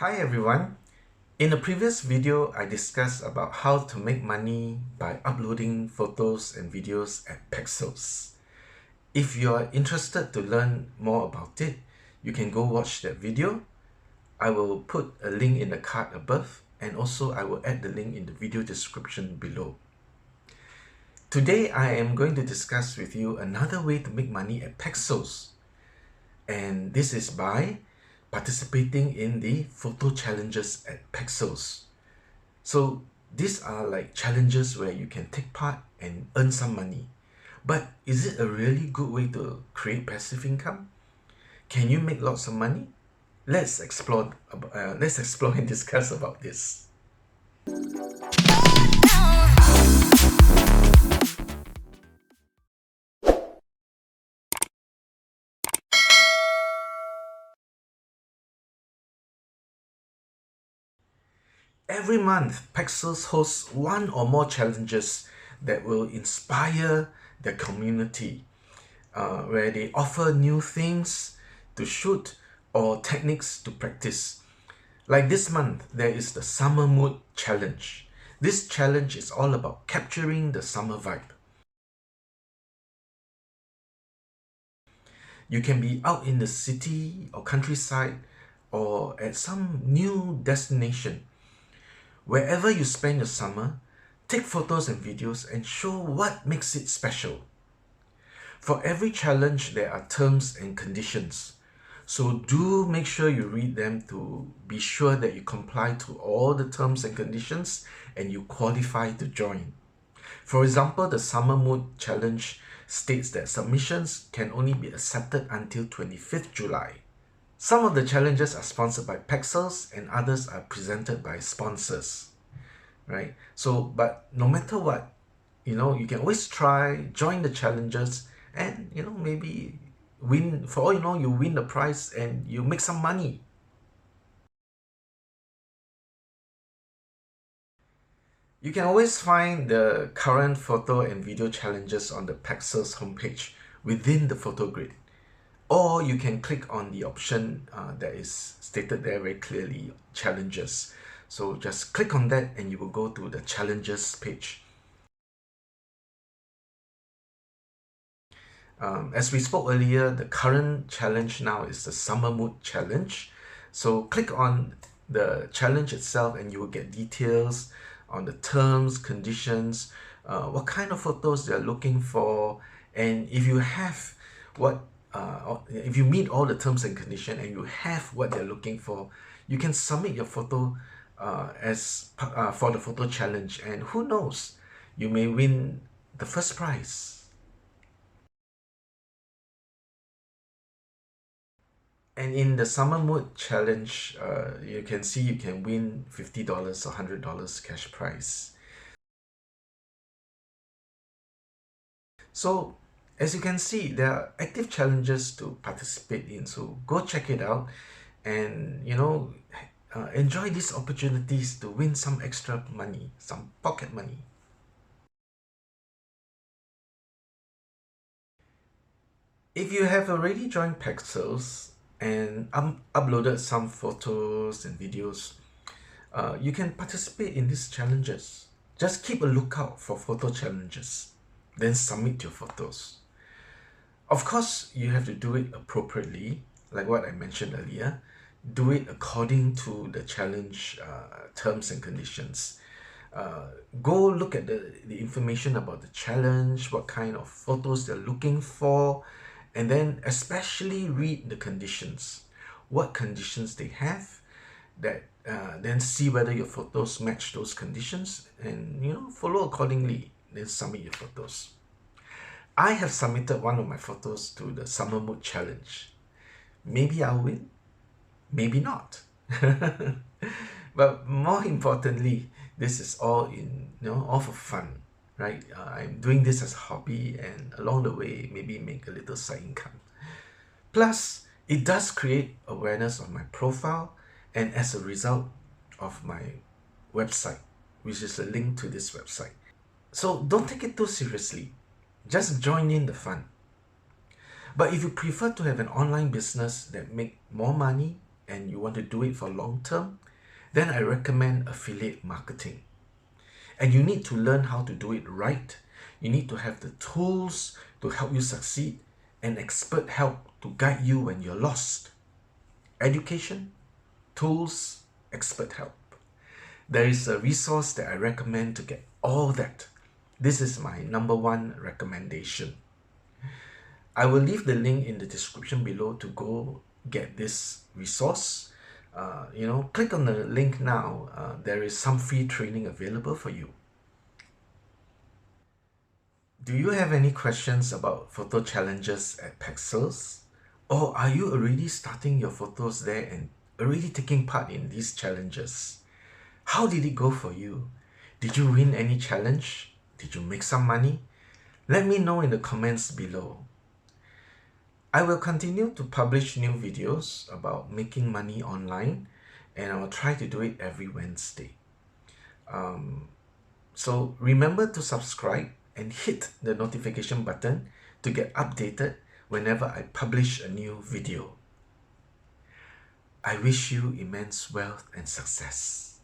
Hi everyone. In the previous video, I discussed about how to make money by uploading photos and videos at Pexels. If you are interested to learn more about it, you can go watch that video. I will put a link in the card above, and also I will add the link in the video description below. Today, I am going to discuss with you another way to make money at Pexels. And this is by participating in the photo challenges at Pexels. So these are like challenges where you can take part and earn some money. But is it a really good way to create passive income? Can you make lots of money? Let's explore and discuss about this. Every month, Pexels hosts one or more challenges that will inspire their community, where they offer new things to shoot or techniques to practice. Like this month, there is the Summer Mood Challenge. This challenge is all about capturing the summer vibe. You can be out in the city or countryside or at some new destination. Wherever you spend your summer, take photos and videos and show what makes it special. For every challenge, there are terms and conditions. So do make sure you read them to be sure that you comply to all the terms and conditions and you qualify to join. For example, the Summer Mood Challenge states that submissions can only be accepted until 25th July. Some of the challenges are sponsored by Pexels and others are presented by sponsors, right? So, but no matter what, you can always try, join the challenges and, maybe win. For all you know, you win the prize and you make some money. You can always find the current photo and video challenges on the Pexels homepage within the photo grid. Or you can click on the option that is stated there very clearly, challenges. So just click on that and you will go to the challenges page. As we spoke earlier, the current challenge now is the Summer Mood Challenge. So click on the challenge itself and you will get details on the terms, conditions, what kind of photos they're looking for, and if you have if you meet all the terms and conditions and you have what they're looking for, you can submit your photo for the photo challenge, and who knows, you may win the first prize. And in the Summer Mood Challenge, you can see you can win $50 or $100 cash prize. So as you can see, there are active challenges to participate in. So go check it out and, enjoy these opportunities to win some extra money, some pocket money. If you have already joined Pexels and uploaded some photos and videos, you can participate in these challenges. Just keep a lookout for photo challenges, then submit your photos. Of course, you have to do it appropriately, like what I mentioned earlier. Do it according to the challenge terms and conditions. Go look at the information about the challenge, what kind of photos they're looking for, and then especially read the conditions. What conditions they have, that then see whether your photos match those conditions and follow accordingly, then submit your photos. I have submitted one of my photos to the Summer Mood Challenge. Maybe I'll win, maybe not. But more importantly, this is all all for fun, right? I'm doing this as a hobby, and along the way, maybe make a little side income. Plus, it does create awareness of my profile, and as a result of my website, which is a link to this website. So don't take it too seriously. Just join in the fun. But if you prefer to have an online business that make more money and you want to do it for long term, then I recommend affiliate marketing. And you need to learn how to do it right. You need to have the tools to help you succeed and expert help to guide you when you're lost. Education, tools, expert help. There is a resource that I recommend to get all that. This is my number one recommendation. I will leave the link in the description below to go get this resource. Click on the link now. There is some free training available for you. Do you have any questions about photo challenges at Pexels? Or are you already starting your photos there and already taking part in these challenges? How did it go for you? Did you win any challenge? Did you make some money? Let me know in the comments below. I will continue to publish new videos about making money online, and I will try to do it every Wednesday. So remember to subscribe and hit the notification button to get updated whenever I publish a new video. I wish you immense wealth and success.